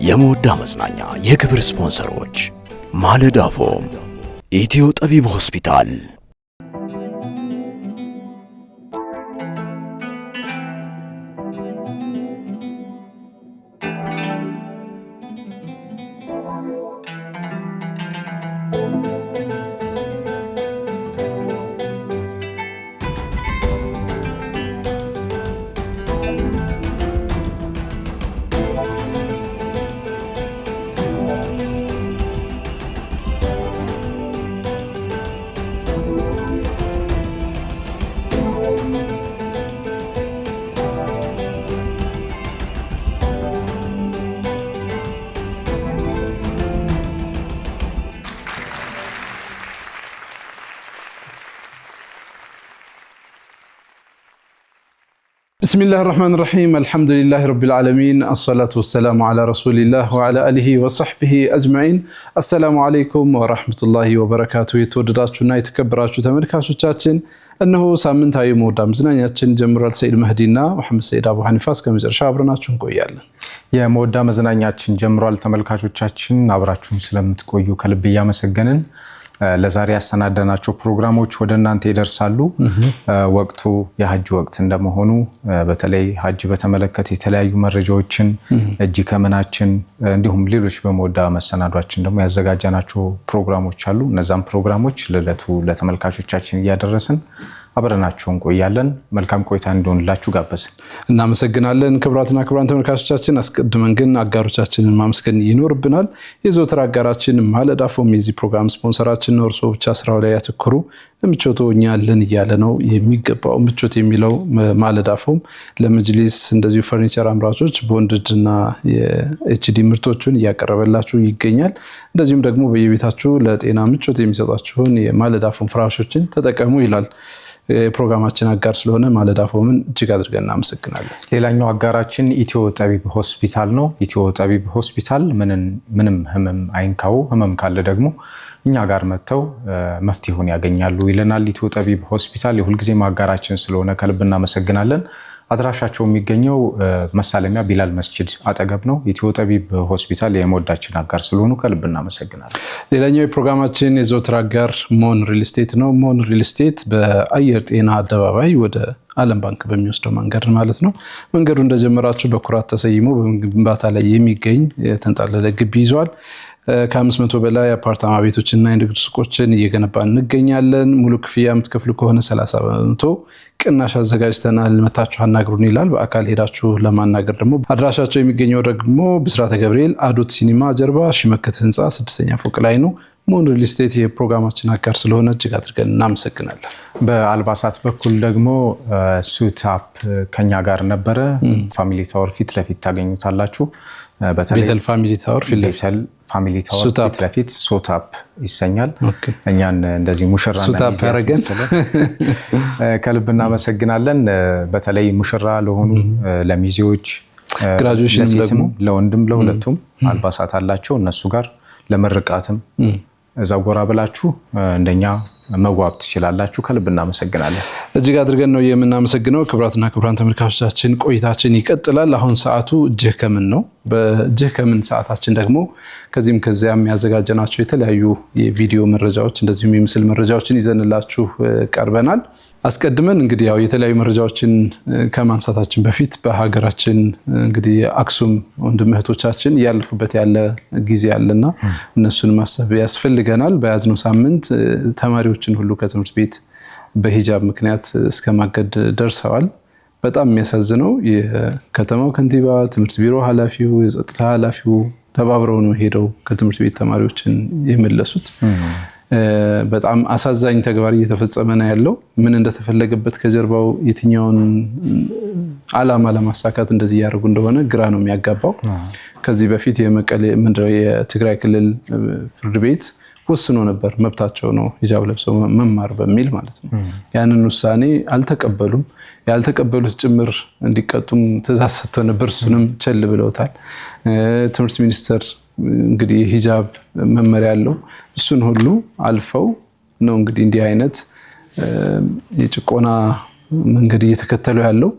የሞዳ መዝናኛ የክብር ስፖንሰሮች ማለዳ ፎም፣ ኢትዮ ጠቢብ ሆስፒታል። بسم الله الرحمن الرحيم الحمد لله رب العالمين الصلاة والسلام على رسول الله وعلى آله وصحبه أجمعين السلام عليكم ورحمة الله وبركاته يتودداتنا يتكبراتنا تملكاتنا أنه سامنتاي مودا مزنانياتنا جمرال سيد مهدينا محمد سيد أبو حنيفاس كمزر شابرناتنا كويالا يا مودا مزنانياتنا جمرال تملكاتنا አብራችሁን ስለምትቆዩ ከልብ ያመሰገንን ለዛሬ ያሰናዳናቸው ፕሮግራሞች ወደ እናንተ ይደርሳሉ። ወቅቱ የሐጅ ወቅት እንደመሆኑ በተለይ ሐጅ በተመለከተ የተለያዩ መረጃዎችን እጅ ከመናችን እንዲሁም ሌሎች በሞዳ መሰናዷችን ደግሞ ያዘጋጃናቸው ፕሮግራሞች አሉ። እነዛም ፕሮግራሞች ለለቱ ለተመልካቾቻችን ያደረስን አብረናችሁን ቆያለን። መልካም ቆይታ እንዲሆንላችሁ ጋበዝን። እናመሰግናለን። ክብራትና ክብራን ተመልካቾቻችን አስቀድመን ግን አጋሮቻችንን ማመስገን ይኖርብናል። የዘወትር አጋራችን ማለዳ ፎም የዚህ ፕሮግራም ስፖንሰራችን ነው። እርስዎ ብቻ ስራው ላይ ያተኩሩ፣ ምቾቶ እኛ አለን እያለ ነው የሚገባው። ምቾት የሚለው ማለዳ ፎም ለመጅሊስ እንደዚሁ ፈርኒቸር አምራቾች ቦንድድና የኤችዲ ምርቶችን እያቀረበላችሁ ይገኛል። እንደዚሁም ደግሞ በየቤታችሁ ለጤና ምቾት የሚሰጣችሁን የማለዳ ፎም ፍራሾችን ተጠቀሙ ይላል። ፕሮግራማችን አጋር ስለሆነ ማለዳ ፎምን እጅግ አድርገን እናመሰግናለን። ሌላኛው አጋራችን ኢትዮ ጠቢብ ሆስፒታል ነው። ኢትዮ ጠቢብ ሆስፒታል ምንም ህመም አይንካው፣ ህመም ካለ ደግሞ እኛ ጋር መተው መፍትሄውን ያገኛሉ ይለናል። ኢትዮ ጠቢብ ሆስፒታል የሁልጊዜም አጋራችን ስለሆነ ከልብ እናመሰግናለን። አድራሻቸው የሚገኘው መሳለሚያ ቢላል መስጂድ አጠገብ ነው። ኢትዮ ጠቢብ ሆስፒታል የሞዳችን አጋር ስለሆኑ ከልብ እናመሰግናለን። ሌላኛው የፕሮግራማችን የዘወትር አጋር ሞን ሪል ስቴት ነው። ሞን ሪል ስቴት በአየር ጤና አደባባይ ወደ ዓለም ባንክ በሚወስደው መንገድ ማለት ነው። መንገዱ እንደጀመራችሁ በኩራት ተሰይሞ በግንባታ ላይ የሚገኝ የተንጣለለ ግቢ ይዟል። ከ500 በላይ አፓርታማ ቤቶችና የንግድ ሱቆችን እየገነባ እንገኛለን። ሙሉ ክፍያ የምትከፍሉ ከሆነ 30% ቅናሽ አዘጋጅተናል፣ መታችሁ አናግሩን ይላል። በአካል ሄዳችሁ ለማናገር ደግሞ አድራሻቸው የሚገኘው ደግሞ ብስራተ ገብርኤል አዶት ሲኒማ ጀርባ ሺመከት ህንፃ 6ኛ ፎቅ ላይ ነው። ሞን ሪል ስቴት የፕሮግራማችን አጋር ስለሆነ እጅግ አድርገን እናመሰግናለን። በአልባሳት በኩል ደግሞ ሱታፕ ከኛ ጋር ነበረ። ፋሚሊ ታወር ፊት ለፊት ታገኙታላችሁ። ቤተል ፋሚሊ ታወር ፊት ለፊት ሱታፕ ይሰኛል። እኛን እንደዚህ ሙሽራና ሱታፕ ያረገን ከልብ እናመሰግናለን። በተለይ ሙሽራ ለሆኑ ለሚዜዎች፣ ግራጁዌሽን ደግሞ ለወንድም ለሁለቱም አልባሳት አላቸው። እነሱ ጋር ለመርቃትም እዛው ጎራ ብላችሁ እንደኛ መዋብ ትችላላችሁ። ከልብ እናመሰግናለን። እጅግ አድርገን ነው የምናመሰግነው። ክብራትና ክብራን ተመልካቾቻችን ቆይታችን ይቀጥላል። አሁን ሰዓቱ እጅህ ከምን ነው። በእጅህ ከምን ሰዓታችን ደግሞ ከዚህም ከዚያም ያዘጋጀናቸው የተለያዩ የቪዲዮ መረጃዎች እንደዚሁም የምስል መረጃዎችን ይዘንላችሁ ቀርበናል። አስቀድመን እንግዲህ ያው የተለያዩ መረጃዎችን ከማንሳታችን በፊት በሀገራችን እንግዲህ አክሱም ወንድም እህቶቻችን ያለፉበት ያለ ጊዜ አለና እነሱን ማሰብ ያስፈልገናል። በያዝነው ሳምንት ተማሪዎችን ሁሉ ከትምህርት ቤት በሂጃብ ምክንያት እስከማገድ ደርሰዋል። በጣም የሚያሳዝነው የከተማው ከንቲባ፣ ትምህርት ቢሮ ኃላፊው፣ የጸጥታ ኃላፊው ተባብረው ነው ሄደው ከትምህርት ቤት ተማሪዎችን የመለሱት። በጣም አሳዛኝ ተግባር እየተፈጸመ ነው ያለው። ምን እንደተፈለገበት ከጀርባው የትኛውን ዓላማ ለማሳካት እንደዚህ ያደርጉ እንደሆነ ግራ ነው የሚያጋባው። ከዚህ በፊት የትግራይ ክልል ፍርድ ቤት ወስኖ ነበር፣ መብታቸው ነው ሂጃብ ለብሰው መማር በሚል ማለት ነው። ያንን ውሳኔ አልተቀበሉም። ያልተቀበሉት ጭምር እንዲቀጡም ትዕዛዝ ሰጥቶ ነበር፣ እሱንም ቸል ብለውታል። ትምህርት ሚኒስቴር እንግዲህ ሂጃብ መመሪያ ያለው እሱን ሁሉ አልፈው ነው እንግዲህ እንዲህ አይነት የጭቆና መንገድ እየተከተሉ ያለው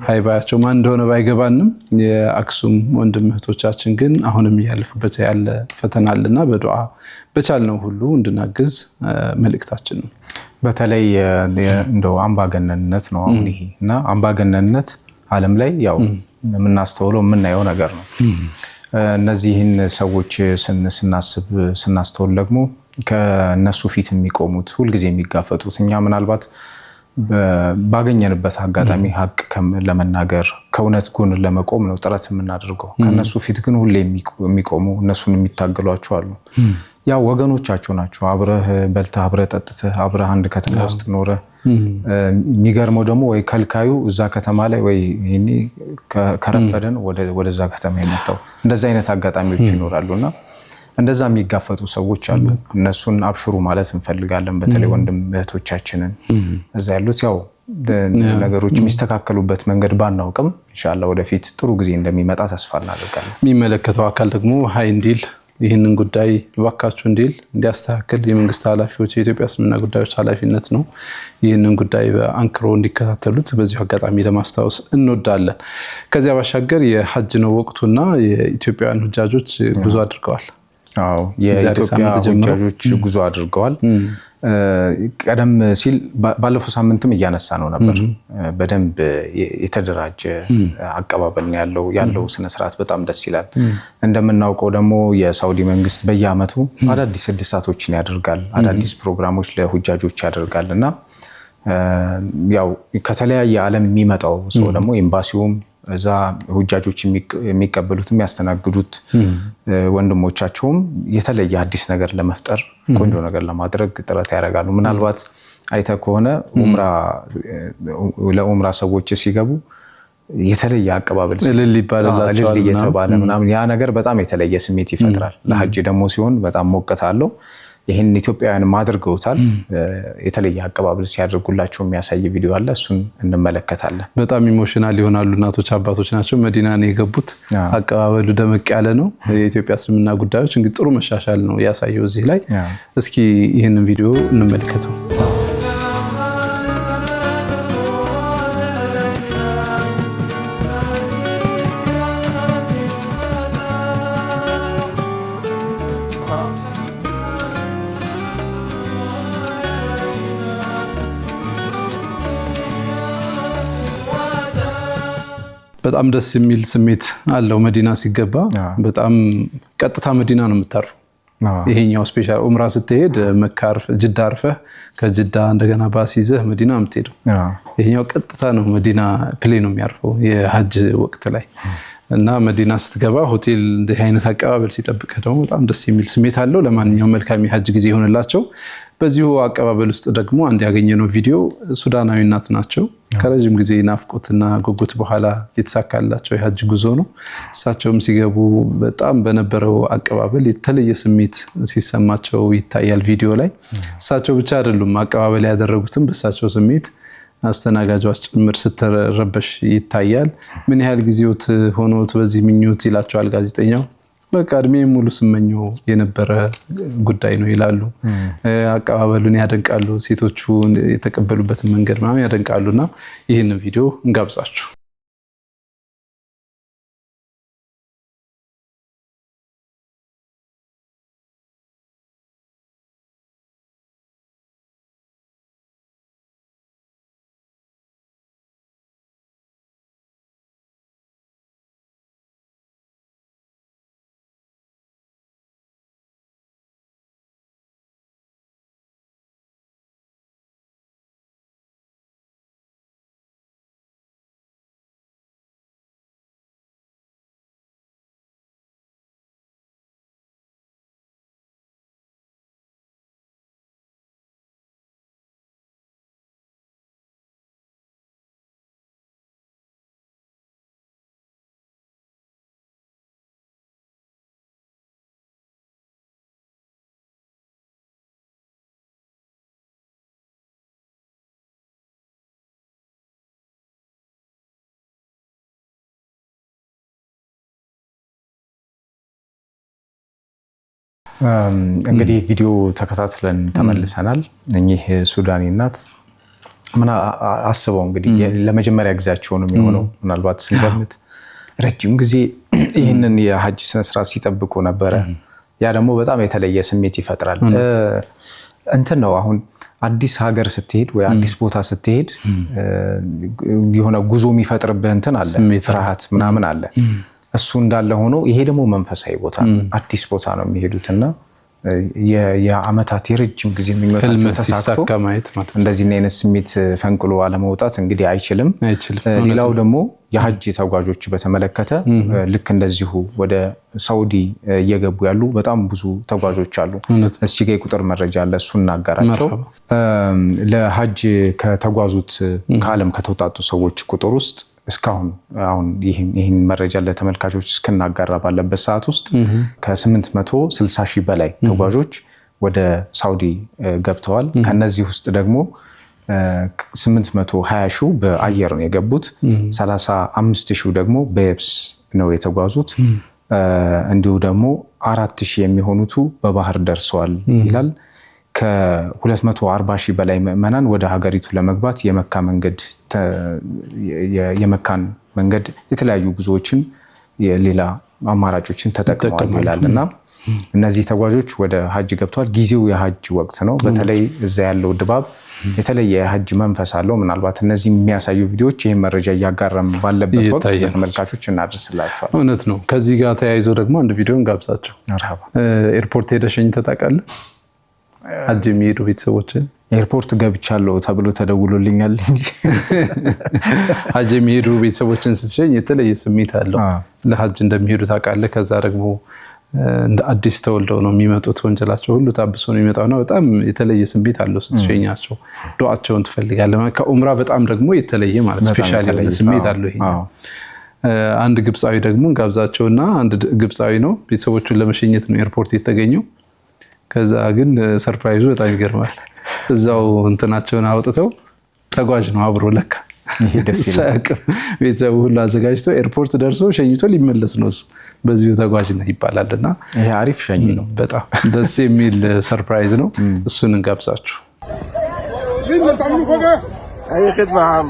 ሃይባያቸው ማን እንደሆነ ባይገባንም የአክሱም ወንድም እህቶቻችን ግን አሁንም ያለፉበት ያለ ፈተና አለና በዱዓ በቻልነው ሁሉ እንድናግዝ መልእክታችን ነው። በተለይ እንደው አምባገነንነት ነው አሁን ይሄ እና አምባገነንነት ዓለም ላይ ያው የምናስተውለው የምናየው ነገር ነው። እነዚህን ሰዎች ስናስተውል ደግሞ ከነሱ ፊት የሚቆሙት ሁልጊዜ የሚጋፈጡት እኛ ምናልባት ባገኘንበት አጋጣሚ ሀቅ ለመናገር ከእውነት ጎን ለመቆም ነው ጥረት የምናደርገው። ከነሱ ፊት ግን ሁሌ የሚቆሙ እነሱን የሚታገሏቸው አሉ። ያው ወገኖቻቸው ናቸው። አብረህ በልተህ አብረህ ጠጥተህ አብረህ አንድ ከተማ ውስጥ ኖረህ የሚገርመው ደግሞ ወይ ከልካዩ እዛ ከተማ ላይ ወይ ይሄኔ ከረፈደን ወደዛ ከተማ የመጣው እንደዚህ አይነት አጋጣሚዎች ይኖራሉና እንደዛ የሚጋፈጡ ሰዎች አሉ። እነሱን አብሽሩ ማለት እንፈልጋለን። በተለይ ወንድም እህቶቻችንን እዛ ያሉት ያው ነገሮች የሚስተካከሉበት መንገድ ባናውቅም ኢንሻአላህ ወደፊት ጥሩ ጊዜ እንደሚመጣ ተስፋ እናደርጋለን። የሚመለከተው አካል ደግሞ ሃይ እንዲል ይህንን ጉዳይ ባካችሁ እንዲል እንዲያስተካክል የመንግስት ኃላፊዎች የኢትዮጵያ እስልምና ጉዳዮች ኃላፊነት ነው። ይህንን ጉዳይ በአንክሮ እንዲከታተሉት በዚሁ አጋጣሚ ለማስታወስ እንወዳለን። ከዚያ ባሻገር የሐጅ ነው ወቅቱና የኢትዮጵያውያን ሁጃጆች ጉዞ አድርገዋል። አዎ የኢትዮጵያ ሁጃጆች ጉዞ አድርገዋል። ቀደም ሲል ባለፈው ሳምንትም እያነሳ ነው ነበር። በደንብ የተደራጀ አቀባበል ነው ያለው ስነ ስርዓት በጣም ደስ ይላል። እንደምናውቀው ደግሞ የሳውዲ መንግስት በየአመቱ አዳዲስ እድሳቶችን ያደርጋል፣ አዳዲስ ፕሮግራሞች ለሁጃጆች ያደርጋልና ያው ከተለያየ ዓለም የሚመጣው ሰው ደግሞ ኤምባሲውም እዛ ሁጃጆች የሚቀበሉት የሚያስተናግዱት ወንድሞቻቸውም የተለየ አዲስ ነገር ለመፍጠር ቆንጆ ነገር ለማድረግ ጥረት ያደርጋሉ። ምናልባት አይተህ ከሆነ ለኡምራ ሰዎች ሲገቡ የተለየ አቀባበል እልል እየተባለ ምናምን ያ ነገር በጣም የተለየ ስሜት ይፈጥራል። ለሐጅ ደግሞ ሲሆን በጣም ሞቀት አለው። ይሄን ኢትዮጵያውያን ማድርገውታል። የተለየ አቀባበል ሲያደርጉላቸው የሚያሳይ ቪዲዮ አለ። እሱን እንመለከታለን። በጣም ኢሞሽናል ይሆናሉ። እናቶች አባቶች ናቸው። መዲና ነው የገቡት። አቀባበሉ ደመቅ ያለ ነው። የኢትዮጵያ እስልምና ጉዳዮች እንግዲህ ጥሩ መሻሻል ነው ያሳየው እዚህ ላይ። እስኪ ይህንን ቪዲዮ እንመልከተው። በጣም ደስ የሚል ስሜት አለው። መዲና ሲገባ በጣም ቀጥታ መዲና ነው የምታርፈው። ይሄኛው ስፔሻል ኡምራ ስትሄድ መካር ጅዳ አርፈህ ከጅዳ እንደገና ባስ ይዘህ መዲና የምትሄደው። ይሄኛው ቀጥታ ነው መዲና ፕሌን ነው የሚያርፈው የሐጅ ወቅት ላይ እና መዲና ስትገባ ሆቴል እንዲህ አይነት አቀባበል ሲጠብቅህ ደግሞ በጣም ደስ የሚል ስሜት አለው። ለማንኛውም መልካም የሐጅ ጊዜ ይሆንላቸው። በዚሁ አቀባበል ውስጥ ደግሞ አንድ ያገኘነው ቪዲዮ ሱዳናዊ እናት ናቸው። ከረጅም ጊዜ ናፍቆትና ጉጉት በኋላ የተሳካላቸው የሐጅ ጉዞ ነው። እሳቸውም ሲገቡ በጣም በነበረው አቀባበል የተለየ ስሜት ሲሰማቸው ይታያል ቪዲዮ ላይ። እሳቸው ብቻ አይደሉም አቀባበል ያደረጉትም በእሳቸው ስሜት አስተናጋጇ ጭምር ስትረበሽ ይታያል። ምን ያህል ጊዜዎት ሆኖት በዚህ ምኞት ይላቸዋል ጋዜጠኛው። በቃ እድሜ ሙሉ ስመኘው የነበረ ጉዳይ ነው ይላሉ። አቀባበሉን ያደንቃሉ። ሴቶቹ የተቀበሉበትን መንገድ ምናምን ያደንቃሉና ይህንን ቪዲዮ እንጋብዛችሁ። እንግዲህ ቪዲዮ ተከታትለን ተመልሰናል። እኚህ ሱዳኒ እናት ምን አስበው እንግዲህ ለመጀመሪያ ጊዜያቸው ነው የሚሆነው ምናልባት ስንገምት ረጅም ጊዜ ይህንን የሐጅ ስነ ስርዓት ሲጠብቁ ነበረ ያ ደግሞ በጣም የተለየ ስሜት ይፈጥራል እንትን ነው አሁን አዲስ ሀገር ስትሄድ ወይ አዲስ ቦታ ስትሄድ የሆነ ጉዞ የሚፈጥርብህ እንትን አለ ፍርሃት ምናምን አለ እሱ እንዳለ ሆኖ ይሄ ደግሞ መንፈሳዊ ቦታ አዲስ ቦታ ነው የሚሄዱትና የአመታት የረጅም ጊዜ የሚመጣው ተሳክቶ እንደዚህ አይነት ስሜት ፈንቅሎ አለመውጣት እንግዲህ አይችልም ሌላው ደግሞ የሐጅ ተጓዦች በተመለከተ ልክ እንደዚሁ ወደ ሳውዲ እየገቡ ያሉ በጣም ብዙ ተጓዦች አሉ እስኪ ጋር ቁጥር መረጃ አለ እሱን እናጋራቸው ለሐጅ ከተጓዙት ከዓለም ከተውጣጡ ሰዎች ቁጥር ውስጥ እስካሁን አሁን ይሄን መረጃ ለተመልካቾች እስከናጋራ ባለበት ሰዓት ውስጥ ከ860 ሺህ በላይ ተጓዦች ወደ ሳውዲ ገብተዋል ከነዚህ ውስጥ ደግሞ 820 ሺህ በአየር ነው የገቡት 35 ሺህ ደግሞ በየብስ ነው የተጓዙት እንዲሁ ደግሞ 4000 የሚሆኑቱ በባህር ደርሰዋል ይላል ከ240 ሺህ በላይ ምዕመናን ወደ ሀገሪቱ ለመግባት የመካን መንገድ የተለያዩ ጉዞዎችን የሌላ አማራጮችን ተጠቅመዋል ይላልና እነዚህ ተጓዦች ወደ ሐጅ ገብተዋል ጊዜው የሐጅ ወቅት ነው በተለይ እዛ ያለው ድባብ የተለየ የሐጅ መንፈስ አለው ምናልባት እነዚህ የሚያሳዩ ቪዲዮዎች ይሄን መረጃ ያጋራም ባለበት ወቅት ለተመልካቾች እናደርስላቸዋል እውነት ነው ከዚህ ጋር ተያይዞ ደግሞ አንድ ቪዲዮን ጋብዛቸው ኤርፖርት ሄደሽኝ ተጣቃለ ሐጅ የሚሄዱ ቤተሰቦችን ኤርፖርት ገብቻለሁ ተብሎ ተደውሎልኛል እንጂ ሐጅ የሚሄዱ ቤተሰቦችን ስትሸኝ የተለየ ስሜት አለው ለሐጅ እንደሚሄዱ ታውቃለህ ከዛ ደግሞ እንደ አዲስ ተወልደው ነው የሚመጡት ወንጀላቸው ሁሉ ታብሶ ነው የሚመጣውና በጣም የተለየ ስሜት አለው ስትሸኛቸው ዱዓቸውን ትፈልጋለህ ከኡምራ በጣም ደግሞ የተለየ ማለት ስፔሻሊ የሆነ ስሜት አለው ይሄ አንድ ግብጻዊ ደግሞ ጋብዛቸውና አንድ ግብጻዊ ነው ቤተሰቦቹን ለመሸኘት ነው ኤርፖርት የተገኘው ከዛ ግን ሰርፕራይዙ በጣም ይገርማል እዛው እንትናቸውን አውጥተው ተጓዥ ነው አብሮ ለካ ይሄ ደስ ይላል ቤተሰቡ ሁሉ አዘጋጅቶ ኤርፖርት ደርሶ ሸኝቶ ሊመለስ ነው በዚሁ ተጓዥ ነው ይባላልና ይሄ አሪፍ ሸኝ ነው በጣም ደስ የሚል ሰርፕራይዝ ነው እሱን እንጋብዛችሁ اي خدمه يا عم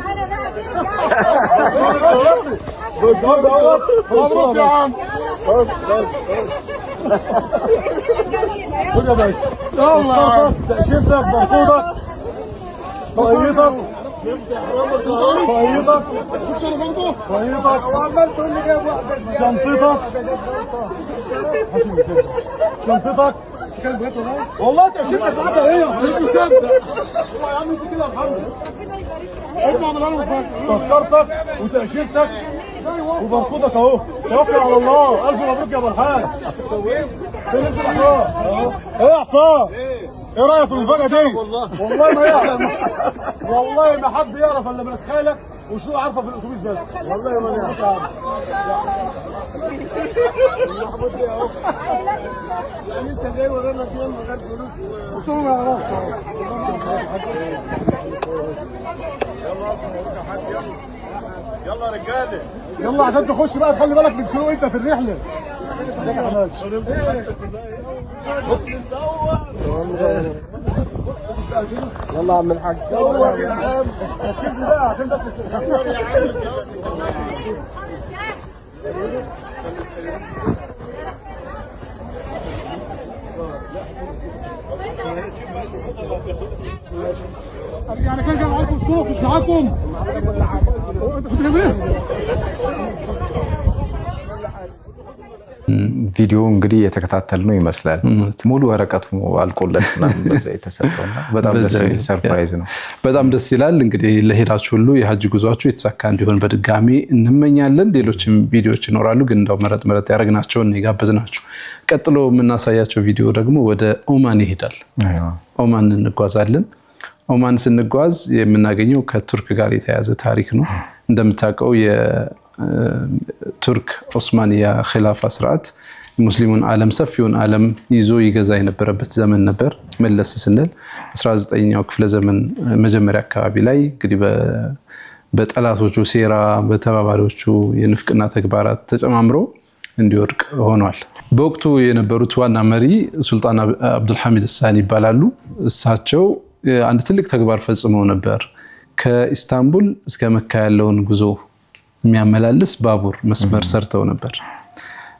مبروك يا عم خد يا باشا يلا شفتك مبسوطه طيبك طيبك طيبك وعملت اللي جاب واحده شنطتك شنطتك والله تأشيرتك قاعدة ايه مش مصدق والله يا عم انت كده محمد اسمع من انا تذكرتك وتأشيرتك وبرقودك اهو توكل على الله الف مبروك يا ابو الحاج فين الحصان ايه يا حصان ايه رايك في المفاجاه دي والله ما يعرف والله ما حد يعرف الا من خالك وشو عارفه في الاتوبيس بس والله ما يعرف يعني انت جاي ورانا كده من غير فلوس وشو ما يعرفش يلا يا رجاله يلا عشان تخش بقى تخلي بالك من شنو انت في الرحله يلا يا عم الحاج يلا يا عم ركز بقى عشان بس يعني كان جاي معاكم السوق مش معاكم انت كنت جايبين ቪዲዮ እንግዲህ የተከታተልነው ይመስላል ሙሉ ወረቀቱ አልቆለት ምናምን በዛ የተሰጠውና በጣም ደስ የሚል ሰርፕራይዝ ነው በጣም ደስ ይላል እንግዲህ ለሄዳችሁ ሁሉ የሐጅ ጉዟችሁ የተሳካ እንዲሆን በድጋሚ እንመኛለን ሌሎችም ቪዲዮዎች ይኖራሉ ግን እንደው መረጥ ያረግናቸውን ይጋብዝናችሁ ቀጥሎ የምናሳያቸው ቪዲዮ ደግሞ ወደ ኦማን ይሄዳል ኦማን እንጓዛለን ኦማን ስንጓዝ የምናገኘው ከቱርክ ጋር የተያያዘ ታሪክ ነው እንደምታውቀው ቱርክ ኦስማንያ ኺላፋ ስርዓት ሙስሊሙን ዓለም ሰፊውን ዓለም ይዞ ይገዛ የነበረበት ዘመን ነበር መለስ ስንል 19ኛው ክፍለ ዘመን መጀመሪያ አካባቢ ላይ እንግዲህ በጠላቶቹ ሴራ በተባባሪዎቹ የንፍቅና ተግባራት ተጨማምሮ እንዲወድቅ ሆኗል በወቅቱ የነበሩት ዋና መሪ ሱልጣን አብዱል ሐሚድ ሳኒ ይባላሉ እሳቸው አንድ ትልቅ ተግባር ፈጽመው ነበር ከኢስታንቡል እስከ መካ ያለውን ጉዞ የሚያመላልስ ባቡር መስመር ሰርተው ነበር።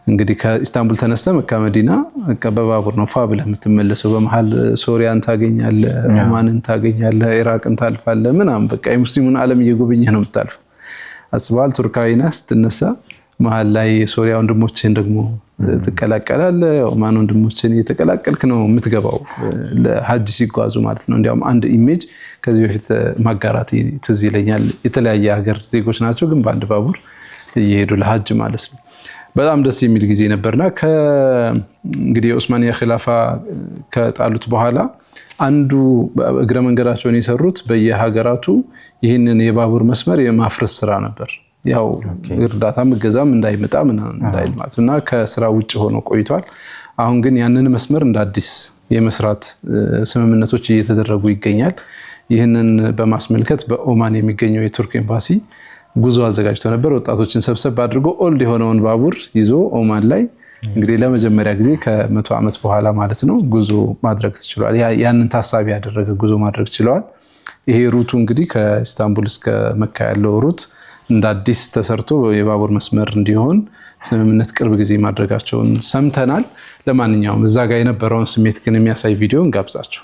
እንግዲህ ከኢስታንቡል ተነስተ መካ መዲና በባቡር ነው ፋብለ የምትመለሰው። በመሃል ሶሪያን ታገኛለህ፣ ኦማንን ታገኛለህ፣ ኢራቅን ታልፋለህ ምናምን በቃ የሙስሊሙን ዓለም እየጎበኘህ ነው የምታልፈው። አስበዋል። ቱርካዊና ስትነሳ መሃል ላይ የሶሪያ ወንድሞችን ደግሞ ትቀላቀላለህ፣ ኦማን ወንድሞችን እየተቀላቀልክ ነው የምትገባው ለሐጅ ሲጓዙ ማለት ነው። እንዲያውም አንድ ኢሜጅ ከዚህ በፊት ማጋራት ትዝ ይለኛል። የተለያየ ሀገር ዜጎች ናቸው ግን በአንድ ባቡር እየሄዱ ለሐጅ ማለት ነው። በጣም ደስ የሚል ጊዜ ነበርና እንግዲህ የዑስማንያ ኺላፋ ከጣሉት በኋላ አንዱ እግረ መንገዳቸውን የሰሩት በየሀገራቱ ይህንን የባቡር መስመር የማፍረስ ስራ ነበር። ያው እርዳታም እገዛም እንዳይመጣ እንዳይል ማለትና ከስራ ውጭ ሆኖ ቆይቷል። አሁን ግን ያንን መስመር እንደ አዲስ የመስራት ስምምነቶች እየተደረጉ ይገኛል። ይህንን በማስመልከት በኦማን የሚገኘው የቱርክ ኤምባሲ ጉዞ አዘጋጅቶ ነበር። ወጣቶችን ሰብሰብ አድርጎ ኦልድ የሆነውን ባቡር ይዞ ኦማን ላይ እንግዲህ ለመጀመሪያ ጊዜ ከ100 ዓመት በኋላ ማለት ነው ጉዞ ማድረግ ተችሏል። ያንን ታሳቢ ያደረገ ጉዞ ማድረግ ችለዋል። ይሄ ሩቱ እንግዲህ ከኢስታንቡል እስከ መካ ያለው ሩት እንደ አዲስ ተሰርቶ የባቡር መስመር እንዲሆን ስምምነት ቅርብ ጊዜ ማድረጋቸውን ሰምተናል። ለማንኛውም እዛ ጋር የነበረውን ስሜት ግን የሚያሳይ ቪዲዮ እንጋብዛቸው።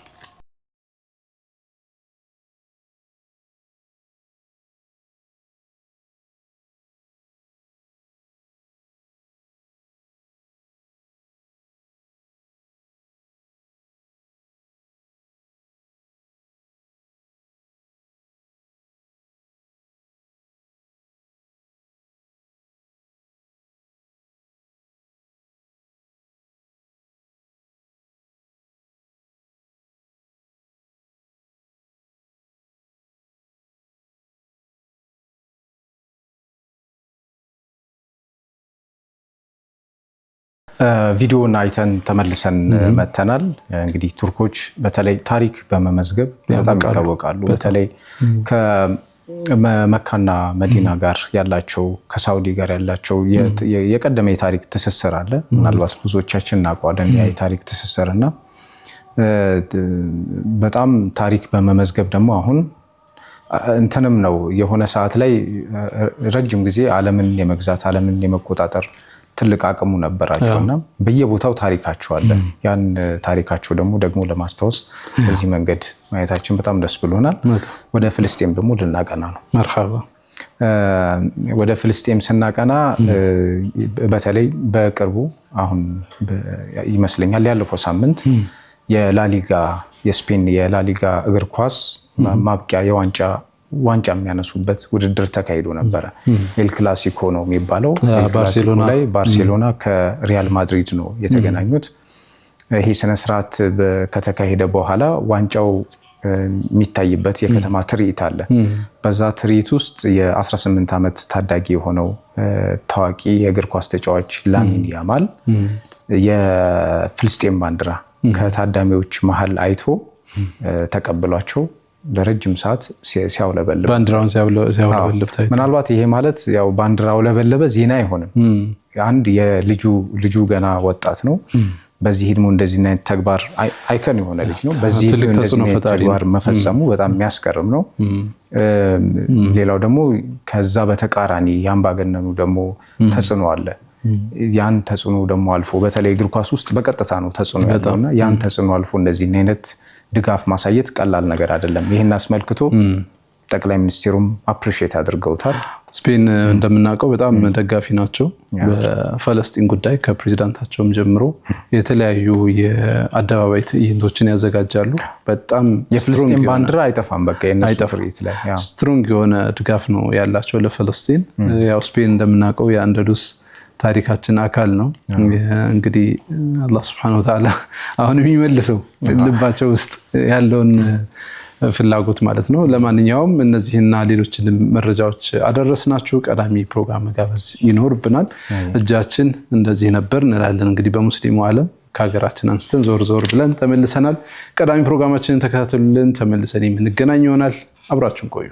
ቪዲዮን አይተን ተመልሰን መተናል። እንግዲህ ቱርኮች በተለይ ታሪክ በመመዝገብ በጣም ይታወቃሉ። በተለይ ከመካና መዲና ጋር ያላቸው ከሳውዲ ጋር ያላቸው የቀደመ የታሪክ ትስስር አለ። ምናልባት ብዙዎቻችን እናውቀዋለን ያ የታሪክ ትስስርና በጣም ታሪክ በመመዝገብ ደግሞ አሁን እንትንም ነው የሆነ ሰዓት ላይ ረጅም ጊዜ ዓለምን የመግዛት ዓለምን የመቆጣጠር ትልቅ አቅሙ ነበራቸውና በየቦታው ታሪካቸው አለ። ያን ታሪካቸው ደግሞ ለማስታወስ በዚህ መንገድ ማየታችን በጣም ደስ ብሎናል። ወደ ፍልስጤም ደግሞ ልናቀና ነው። መርሐባ። ወደ ፍልስጤም ስናቀና በተለይ በቅርቡ አሁን ይመስለኛል ያለፈው ሳምንት የላሊጋ የስፔን የላሊጋ እግር ኳስ ማብቂያ ዋንጫ የሚያነሱበት ውድድር ተካሂዶ ነበረ። ኤል ክላሲኮ ነው የሚባለው። ባርሴሎና ከሪያል ማድሪድ ነው የተገናኙት። ይሄ ስነ ስርዓት ከተካሄደ በኋላ ዋንጫው የሚታይበት የከተማ ትርኢት አለ። በዛ ትርኢት ውስጥ የ18 ዓመት ታዳጊ የሆነው ታዋቂ የእግር ኳስ ተጫዋች ላሚን ያማል የፍልስጤም ባንዲራ ከታዳሚዎች መሃል አይቶ ተቀብሏቸው ለረጅም ሰዓት ሲያውለበልብ ባንዲራውን ሲያውለበልብ ታይቶ ምናልባት ይሄ ማለት ያው ባንዲራው ለበለበ ዜና አይሆንም። አንድ ልጁ ገና ወጣት ነው። በዚህ ሂድሞ እንደዚህ አይነት ተግባር አይከን የሆነ ልጅ ነው። በዚህ ተግባር መፈጸሙ በጣም የሚያስገርም ነው። ሌላው ደግሞ ከዛ በተቃራኒ ያምባገነኑ ደግሞ ተጽዕኖ አለ። ያን ተጽዕኖ ደግሞ አልፎ በተለይ እግር ኳስ ውስጥ በቀጥታ ነው ተጽዕኖ ያለውና ያን ተጽዕኖ አልፎ እንደዚህ አይነት ድጋፍ ማሳየት ቀላል ነገር አይደለም። ይሄን አስመልክቶ ጠቅላይ ሚኒስትሩም አፕሪሺየት አድርገውታል። ስፔን እንደምናውቀው በጣም ደጋፊ ናቸው በፈለስጢን ጉዳይ። ከፕሬዝዳንታቸውም ጀምሮ የተለያዩ የአደባባይ ትዕይንቶችን ያዘጋጃሉ። በጣም የፍልስጤም ባንዲራ አይጠፋም። በቃ የነሱ ትርኢት ላይ ስትሮንግ የሆነ ድጋፍ ነው ያላቸው ለፈለስጢን። ያው ስፔን እንደምናውቀው የአንደሉስ ታሪካችን አካል ነው። እንግዲህ አላህ Subhanahu Wa Ta'ala አሁን የሚመልሰው ልባቸው ውስጥ ያለውን ፍላጎት ማለት ነው። ለማንኛውም እነዚህና ሌሎችንም መረጃዎች አደረስናችሁ። ቀዳሚ ፕሮግራም መጋበዝ ይኖርብናል። እጃችን እንደዚህ ነበር እንላለን። እንግዲህ በሙስሊሙ ዓለም ከሀገራችን አንስተን ዞር ብለን ተመልሰናል። ቀዳሚ ፕሮግራማችንን ተከታተሉልን። ተመልሰን የምንገናኝ ይሆናል። አብራችሁን ቆዩ።